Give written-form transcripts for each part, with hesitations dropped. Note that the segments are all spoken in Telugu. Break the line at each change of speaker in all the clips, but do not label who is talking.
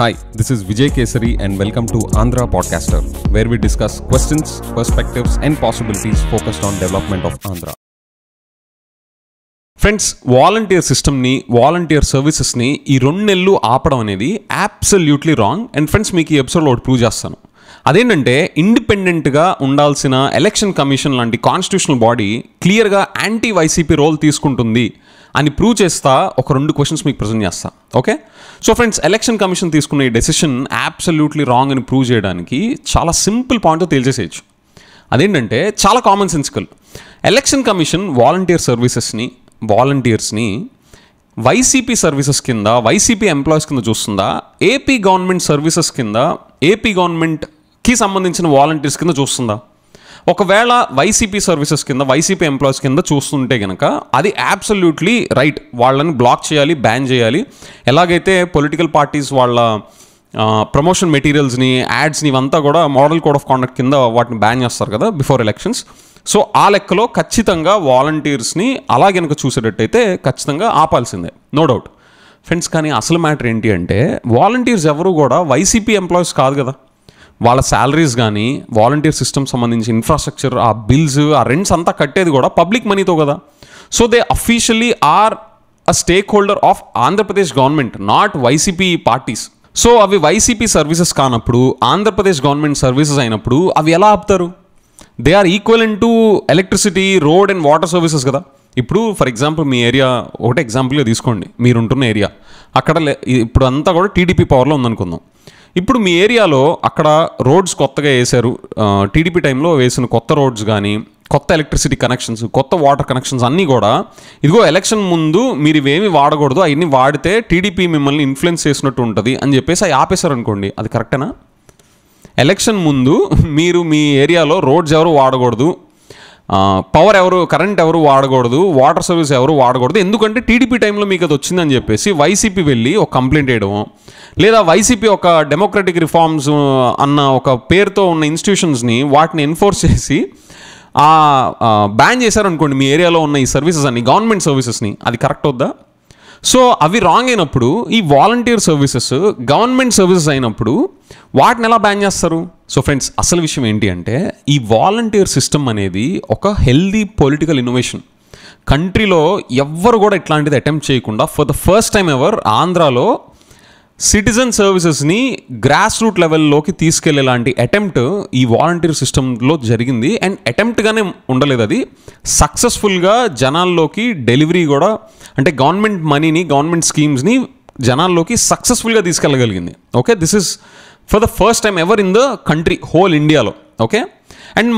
Hi, this is Vijay Kesari and welcome to Andhra Podcaster, where we discuss questions, perspectives and possibilities focused on development of Andhra. Friends, volunteer సిస్టమ్ని, వాలంటీర్ సర్వీసెస్ని ఈ 2 నెలలు ఆపడం అనేది అబ్సల్యూట్లీ రాంగ్. అండ్ ఫ్రెండ్స్, మీకు ఈ ఎపిసోడ్లో ఒకటి ప్రూవ్ చేస్తాను. అదేంటంటే, ఇండిపెండెంట్గా ఉండాల్సిన ఎలక్షన్ కమిషన్ లాంటి కాన్స్టిట్యూషనల్ బాడీ క్లియర్గా యాంటీ వైసీపీ రోల్ తీసుకుంటుంది అని ప్రూవ్ చేస్తా ఒక 2 క్వశ్చన్స్ మీకు ప్రజెంట్ చేస్తా. Okay, so friends, election commission తీసుకున్న ఈ డెసిషన్ అబ్సల్యూట్లీ రాంగ్ అని ప్రూవ్ చేయడానికి చాలా సింపుల్ పాయింట్తో తేల్చేసేయచ్చు. అదేంటంటే చాలా కామన్ సెన్సికల్. ఎలక్షన్ కమిషన్ వాలంటీర్స్ని వైసీపీ సర్వీసెస్ కింద, వైసీపీ ఎంప్లాయీస్ కింద చూస్తుందా, ఏపీ గవర్నమెంట్ సర్వీసెస్ కింద, ఏపీ గవర్నమెంట్కి సంబంధించిన వాలంటీర్స్ కింద చూస్తుందా? ఒకవేళ వైసీపీ సర్వీసెస్ కింద, వైసీపీ ఎంప్లాయీస్ కింద చూస్తుంటే కనుక అది అబ్సల్యూట్లీ రైట్. వాళ్ళని బ్లాక్ చేయాలి, బ్యాన్ చేయాలి. ఎలాగైతే పొలిటికల్ పార్టీస్ వాళ్ళ ప్రమోషన్ మెటీరియల్స్ని, యాడ్స్ని ఇవంతా కూడా మోడల్ కోడ్ ఆఫ్ కాండక్ట్ కింద వాటిని బ్యాన్ చేస్తారు కదా బిఫోర్ ఎలక్షన్స్. సో ఆ లెక్కలో ఖచ్చితంగా వాలంటీర్స్ని అలా కనుక చూసేటట్టయితే ఖచ్చితంగా ఆపాల్సిందే, నో డౌట్ ఫ్రెండ్స్. కానీ అసలు మ్యాటర్ ఏంటి అంటే, వాలంటీర్స్ ఎవరు కూడా వైసీపీ ఎంప్లాయీస్ కాదు కదా. వాళ్ళ శాలరీస్ కానీ, వాలంటీర్ సిస్టమ్ సంబంధించి ఇన్ఫ్రాస్ట్రక్చర్, ఆ బిల్స్, ఆ రెంట్స్ అంతా కట్టేది కూడా పబ్లిక్ మనీతో కదా. So they officially are a stakeholder of Andhra Pradesh government, not YCP parties. So అవి వైసీపీ సర్వీసెస్ కానప్పుడు, ఆంధ్రప్రదేశ్ గవర్నమెంట్ సర్వీసెస్ అయినప్పుడు అవి ఎలా ఆపుతారు? They are equivalent to electricity, road and water services కదా. ఇప్పుడు ఫర్ ఎగ్జాంపుల్ మీ ఏరియా ఒకటే ఎగ్జాంపుల్గా తీసుకోండి. మీరుంటున్న ఏరియా అక్కడ ఇప్పుడు అంతా కూడా టీడీపీ పవర్లో ఉందనుకుందాం. ఇప్పుడు మీ ఏరియాలో అక్కడ రోడ్స్ కొత్తగా వేశారు, టీడీపీ టైంలో వేసిన కొత్త రోడ్స్ కానీ, కొత్త ఎలక్ట్రిసిటీ కనెక్షన్స్, కొత్త వాటర్ కనెక్షన్స్ అన్నీ కూడా ఇదిగో ఎలక్షన్ ముందు మీరు ఇవేమి వాడకూడదు, అవన్నీ వాడితే టీడీపీ మిమ్మల్ని ఇన్ఫ్లుయెన్స్ చేసినట్టు ఉంటుంది అని చెప్పేసి అవి ఆపేశారు అనుకోండి, అది కరెక్టేనా? ఎలక్షన్ ముందు మీరు మీ ఏరియాలో రోడ్స్ ఎవరు వాడకూడదు, కరెంట్ ఎవరు వాడకూడదు, వాటర్ సర్వీస్ ఎవరు వాడకూడదు, ఎందుకంటే టీడీపీ టైంలో మీకు అది వచ్చిందని చెప్పేసి వైసీపీ వెళ్ళి ఒక కంప్లైంట్ వేయడమో, లేదా వైసీపీ ఒక డెమోక్రటిక్ రిఫార్మ్స్ అన్న ఒక పేరుతో ఉన్న ఇన్స్టిట్యూషన్స్ని వాటిని ఎన్ఫోర్స్ చేసి బ్యాన్ చేశారనుకోండి మీ ఏరియాలో ఉన్న ఈ సర్వీసెస్ అన్ని, గవర్నమెంట్ సర్వీసెస్ని, అది కరెక్ట్ అవుద్దా? సో అవి రాంగ్ అయినప్పుడు ఈ వాలంటీర్ సర్వీసెస్ గవర్నమెంట్ సర్వీసెస్ అయినప్పుడు వాటిని ఎలా బ్యాన్ చేస్తారు? సో ఫ్రెండ్స్, అసలు విషయం ఏంటి అంటే, ఈ వాలంటీర్ సిస్టమ్ అనేది ఒక హెల్దీ పొలిటికల్ ఇన్నోవేషన్. కంట్రీలో ఎవ్వరు కూడా ఇట్లాంటిది అటెంప్ట్ చేయకుండా for the first time ever ఆంధ్రాలో సిటిజన్ సర్వీసెస్ని గ్రాస్ రూట్ లెవెల్లోకి తీసుకెళ్లేలాంటి అటెంప్ట్ ఈ వాలంటీర్ సిస్టంలో జరిగింది. అండ్ అటెంప్ట్గానే ఉండలేదు, అది సక్సెస్ఫుల్గా జనాల్లోకి డెలివరీ కూడా, అంటే గవర్నమెంట్ మనీని, గవర్నమెంట్ స్కీమ్స్ని జనాల్లోకి సక్సెస్ఫుల్గా తీసుకెళ్ళగలిగింది. Okay, this is for the first time ever in the country, whole ఇండియాలో. ఓకే, అండ్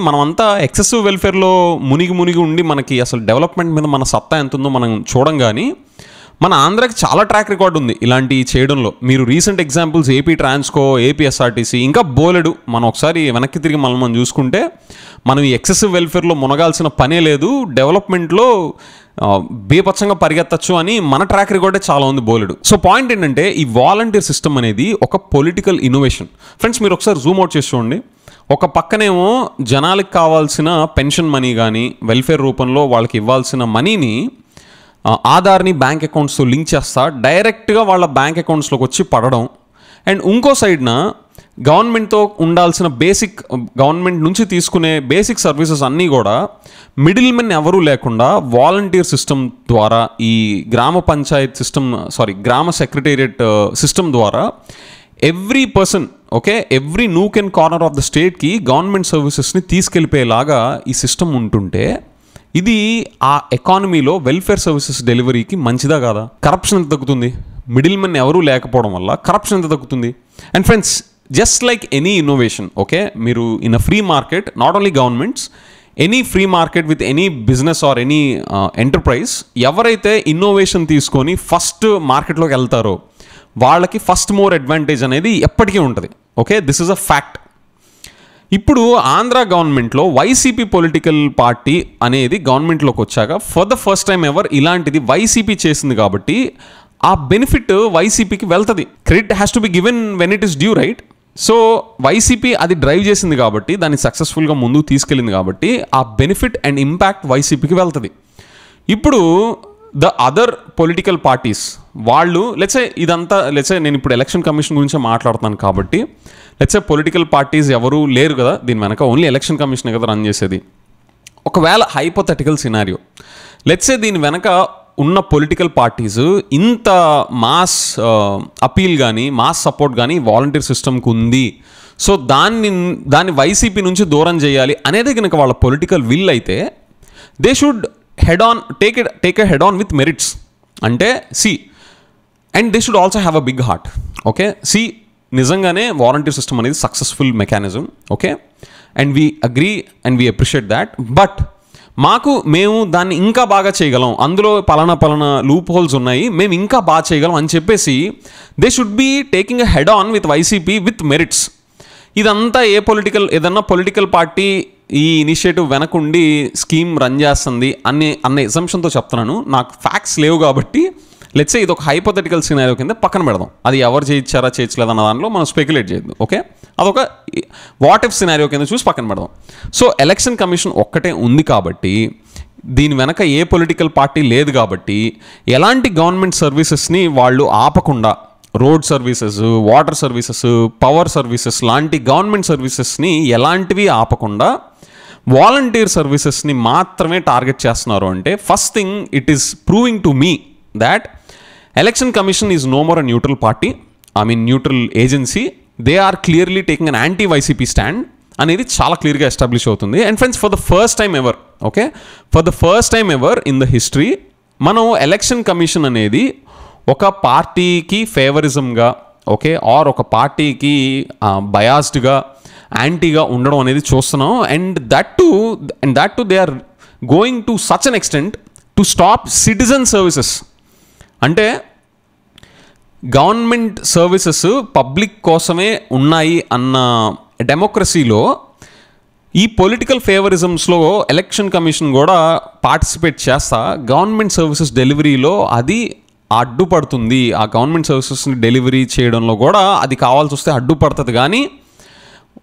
మనమంతా ఎక్సెసివ్ వెల్ఫేర్లో మునిగి ఉండి మనకి అసలు డెవలప్మెంట్ మీద మన సత్తా ఎంత ఉందో మనం చూడం. కానీ మన ఆంధ్రాకి చాలా ట్రాక్ రికార్డ్ ఉంది ఇలాంటి చేయడంలో. మీరు recent examples AP Transco, AP SRTC, ఇంకా బోలెడు. మనం ఒకసారి వెనక్కి తిరిగి మనం చూసుకుంటే మనం ఈ ఎక్సెసివ్ వెల్ఫేర్లో మునగాల్సిన పనే లేదు, డెవలప్మెంట్లో బేపచ్చంగా పరిగెత్తచ్చు అని మన ట్రాక్ రికార్డే చాలా ఉంది, బోలెడు. సో పాయింట్ ఏంటంటే, ఈ వాలంటీర్ సిస్టమ్ అనేది ఒక పొలిటికల్ ఇన్నోవేషన్. ఫ్రెండ్స్, మీరు ఒకసారి జూమ్ అవుట్ చేసి చూడండి. ఒక పక్కనేమో జనాలకు కావాల్సిన పెన్షన్ మనీ కానీ, వెల్ఫేర్ రూపంలో వాళ్ళకి ఇవ్వాల్సిన మనీని ఆధార్ని బ్యాంక్ అకౌంట్స్తో లింక్ చేస్తా డైరెక్ట్గా వాళ్ళ బ్యాంక్ అకౌంట్స్లోకి వచ్చి పడడం. అండ్ ఇంకో సైడ్న గవర్నమెంట్తో ఉండాల్సిన గవర్నమెంట్ నుంచి తీసుకునే బేసిక్ సర్వీసెస్ అన్నీ కూడా మిడిల్ మెన్ ఎవరూ లేకుండా వాలంటీర్ సిస్టమ్ ద్వారా, ఈ గ్రామ సెక్రటేరియట్ సిస్టమ్ ద్వారా every person, okay, every nook and corner of the స్టేట్కి గవర్నమెంట్ సర్వీసెస్ని తీసుకెళ్ళిపోయేలాగా ఈ సిస్టమ్ ఉంటుంటే ఇది ఆ ఎకానమీలో వెల్ఫేర్ సర్వీసెస్ డెలివరీకి మంచిదా కాదా? కరప్షన్ ఎంత తగ్గుతుంది? మిడిల్ మెన్ ఎవరూ లేకపోవడం వల్ల కరప్షన్ ఎంత తగ్గుతుంది? And friends, just like any innovation, okay, మీరు in a free market, not only governments, any free market with any business or any enterprise, ఎవరైతే ఇన్నోవేషన్ తీసుకొని ఫస్ట్ మార్కెట్లోకి వెళ్తారో వాళ్ళకి ఫస్ట్ మోర్ అడ్వాంటేజ్ అనేది ఎప్పటికీ ఉంటుంది. Okay, this is a fact. ఇప్పుడు ఆంధ్ర గవర్నమెంట్లో వైసీపీ పొలిటికల్ పార్టీ అనేది గవర్నమెంట్లోకి వచ్చాక for the first time ever ఇలాంటిది వైసీపీ చేసింది కాబట్టి ఆ బెనిఫిట్ వైసీపీకి వెళ్తుంది. Credit has to be given when it is due, right? So YCP అది డ్రైవ్ చేసింది కాబట్టి, దాన్ని సక్సెస్ఫుల్గా ముందుకు తీసుకెళ్ళింది కాబట్టి ఆ బెనిఫిట్ అండ్ ఇంపాక్ట్ వైసీపీకి వెళ్తుంది. ఇప్పుడు ద అదర్ పొలిటికల్ పార్టీస్ వాళ్ళు లెట్సే నేను ఇప్పుడు ఎలక్షన్ కమిషన్ గురించి మాట్లాడుతున్నాను కాబట్టి లెట్సే పొలిటికల్ పార్టీస్ ఎవరు లేరు కదా దీని వెనక, ఓన్లీ ఎలక్షన్ కమిషన్ కదా రన్ చేసేది. ఒకవేళ హైపోథెటికల్ సినారియో లెట్సే దీని వెనక ఉన్న పొలిటికల్ పార్టీస్ ఇంత మాస్ అపీల్ కానీ మాస్ సపోర్ట్ కానీ వాలంటీర్ సిస్టమ్కి ఉంది, సో దాన్ని వైసీపీ నుంచి దూరం చేయాలి అనేది కనుక వాళ్ళ పొలిటికల్ విల్ అయితే they should take a head on with merits. అంటే and they should also have a big heart. Okay, నిజంగానే వాలంటీర్ సిస్టమ్ అనేది successful mechanism. Okay, and we agree and we appreciate that. But మేము దాన్ని ఇంకా బాగా చేయగలం, అందులో పలానా లూప్ హోల్స్ ఉన్నాయి, మేము ఇంకా బాగా చేయగలం అని చెప్పేసి they should be taking a head on with YCP with merits. ఇదంతా ఏదన్నా పొలిటికల్ పార్టీ ఈ ఇనిషియేటివ్ వెనకుండి స్కీమ్ రన్ చేస్తుంది అన్న ఎసంప్షన్తో చెప్తున్నాను. నాకు ఫ్యాక్ట్స్ లేవు కాబట్టి లెట్సే ఇది ఒక హైపోథెటికల్ సినారియో కింద పక్కన పెడదాం. అది ఎవరు చేయలేదన్న దానిలో మనం స్పెక్యులేట్ చేయద్దు. ఓకే, అదొక వాట్ ఇఫ్ సినారియో కింద చూసి పక్కన పెడదాం. సో ఎలక్షన్ కమిషన్ ఒక్కటే ఉంది కాబట్టి, దీని వెనక ఏ పొలిటికల్ పార్టీ లేదు కాబట్టి, ఎలాంటి గవర్నమెంట్ సర్వీసెస్ని వాళ్ళు ఆపకుండా, road services, water services, power services లాంటి గవర్నమెంట్ సర్వీసెస్ని ఎలాంటివి ఆపకుండా వాలంటీర్ సర్వీసెస్ని మాత్రమే టార్గెట్ చేస్తున్నారు అంటే first thing it is proving to me that election commission is no more a neutral party, neutral agency. They are clearly taking an anti YCP stand అనేది చాలా క్లియర్గా ఎస్టాబ్లిష్ అవుతుంది. And friends, for the first time ever in the history మనం ఎలక్షన్ కమిషన్ అనేది ఒక పార్టీకి ఫేవరిజంగా, ఓకే, ఆర్ ఒక పార్టీకి బయాస్డ్గా, యాంటీగా ఉండడం అనేది చూస్తున్నాం. And that to they are going to such an extent to stop citizen services. అంటే గవర్నమెంట్ సర్వీసెస్ పబ్లిక్ కోసమే ఉన్నాయి అన్న డెమోక్రసీలో ఈ పొలిటికల్ ఫేవరిజమ్స్లో ఎలక్షన్ కమిషన్ కూడా పార్టిసిపేట్ చేస్తా గవర్నమెంట్ సర్వీసెస్ డెలివరీలో అది అడ్డుపడుతుంది. ఆ గవర్నమెంట్ సర్వీసెస్ని డెలివరీ చేయడంలో కూడా అది కావాల్సి వస్తే అడ్డుపడుతుంది, కానీ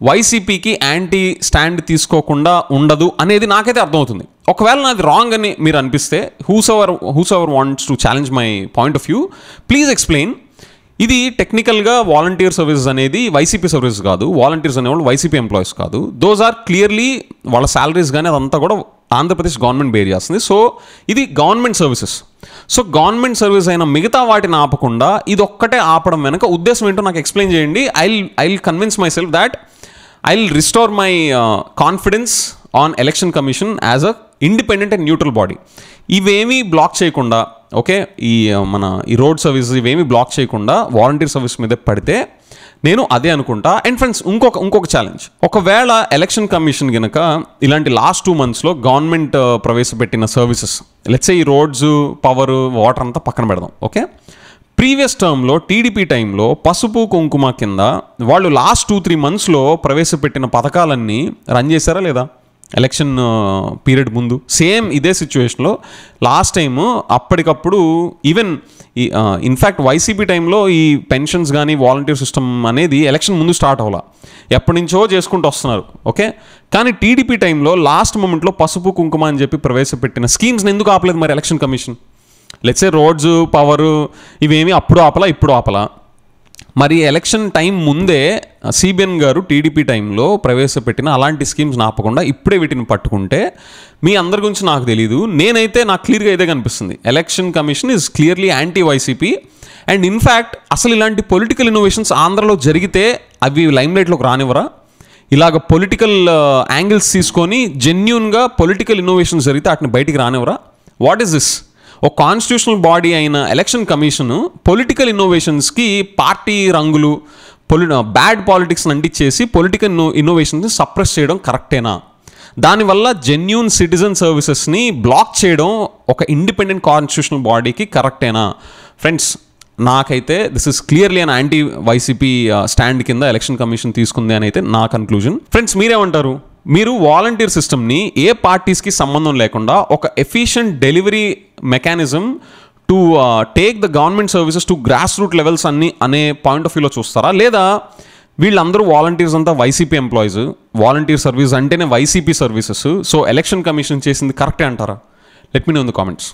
వైసీపీకి యాంటీ స్టాండ్ తీసుకోకుండా ఉండదు అనేది నాకైతే అర్థమవుతుంది. ఒకవేళ నాది రాంగ్ అని మీరు అనిపిస్తే who's ever wants to challenge my point of view, please explain. ఇది టెక్నికల్గా వాలంటీర్ సర్వీసెస్ అనేది వైసీపీ సర్వీసెస్ కాదు, వాలంటీర్స్ అనేవాళ్ళు వైసీపీ ఎంప్లాయీస్ కాదు. దోస్ ఆర్ క్లియర్లీ వాళ్ళ శాలరీస్ కానీ అదంతా కూడా ఆంధ్రప్రదేశ్ గవర్నమెంట్ బేర్ చేస్తుంది. సో ఇది government services. So government service అయిన మిగతా వాటిని ఆపకుండా ఇది ఒక్కటే ఆపడం వెనక ఉద్దేశం ఏంటో నాకు ఎక్స్ప్లెయిన్ చేయండి. I will convince my self that I will restore my confidence on election commission as a independent and neutral body. ఇవేమీ బ్లాక్ చేయకుండా, ఓకే, ఈ రోడ్ సర్వీసెస్ ఇవేమీ బ్లాక్ చేయకుండా వాలంటీర్ సర్వీస్ మీద పడితే నేను అదే అనుకుంటా. అండ్ ఫ్రెండ్స్, ఇంకొక ఛాలెంజ్, ఒకవేళ ఎలక్షన్ కమిషన్ కనుక ఇలాంటి లాస్ట్ 2 monthsలో గవర్నమెంట్ ప్రవేశపెట్టిన సర్వీసెస్, లెట్స్ ఈ రోడ్స్, పవర్, వాటర్ అంతా పక్కన పెడదాం. ఓకే, ప్రీవియస్ టర్మ్లో టీడీపీ టైంలో పసుపు కుంకుమ కింద వాళ్ళు లాస్ట్ 2-3 monthsలో ప్రవేశపెట్టిన పథకాలన్నీ రన్ చేశారా లేదా? ఎలక్షన్ పీరియడ్ ముందు సేమ్ ఇదే సిచ్యువేషన్లో లాస్ట్ టైము అప్పటికప్పుడు ఈవెన్ ఇన్ఫ్యాక్ట్ వైసీపీ టైంలో ఈ పెన్షన్స్ కానీ వాలంటీర్ సిస్టమ్ అనేది ఎలక్షన్ ముందు స్టార్ట్ అవ్వాల, ఎప్పటి నుంచో చేసుకుంటూ వస్తున్నారు. ఓకే, కానీ టీడీపీ టైంలో లాస్ట్ మూమెంట్లో పసుపు కుంకుమ అని చెప్పి ప్రవేశపెట్టిన స్కీమ్స్ని ఎందుకు ఆపలేదు మరి election commission? Let's say roads, power ఇవేమి అప్పుడు ఆపలా, ఇప్పుడు ఆపలా. మరి ఎలక్షన్ టైం ముందే సిబిఎన్ గారు టీడీపీ టైంలో ప్రవేశపెట్టిన అలాంటి స్కీమ్స్ ఆపకుండా ఇప్పుడే వీటిని పట్టుకుంటే మీ అందరి గురించి నాకు తెలీదు, నాకు క్లియర్గా ఇదే కనిపిస్తుంది. Election commission is clearly anti YCP. And in fact అసలు ఇలాంటి పొలిటికల్ ఇన్నోవేషన్స్ ఆంధ్రలో జరిగితే అవి లైమ్లైట్లోకి రానివ్వరా? ఇలాగ పొలిటికల్ యాంగిల్స్ తీసుకొని జెన్యూన్గా పొలిటికల్ ఇన్నోవేషన్స్ జరిగితే వాటిని బయటికి రానివ్వరా? What is this? ఒక కాన్స్టిట్యూషనల్ బాడీ అయిన ఎలక్షన్ కమిషన్ పొలిటికల్ ఇన్నోవేషన్స్కి పార్టీ రంగులు, బ్యాడ్ పాలిటిక్స్ని అంటించేసి పొలిటికల్ ఇన్నోవేషన్స్ని సప్రెస్ చేయడం కరెక్టేనా? దానివల్ల జెన్యూన్ సిటిజన్ సర్వీసెస్ని బ్లాక్ చేయడం ఒక ఇండిపెండెంట్ కాన్స్టిట్యూషనల్ బాడీకి కరెక్టేనా? ఫ్రెండ్స్, నాకైతే this is clearly an anti YCP stand కింద ఎలక్షన్ కమిషన్ తీసుకుంది అని అయితే నా కన్క్లూజన్. ఫ్రెండ్స్, మీరేమంటారు? మీరు వాలంటీర్ సిస్టమ్ని ఏ పార్టీస్కి సంబంధం లేకుండా ఒక efficient delivery mechanism to take the government services to grass root levels అనే పాయింట్ ఆఫ్ వ్యూలో చూస్తారా? లేదా వీళ్ళందరూ వాలంటీర్స్ అంతా వైసీపీ ఎంప్లాయీస్, వాలంటీర్ సర్వీస్ అంటేనే YCP services, so election commission చేసింది కరెక్టే అంటారా? Let me know in the comments.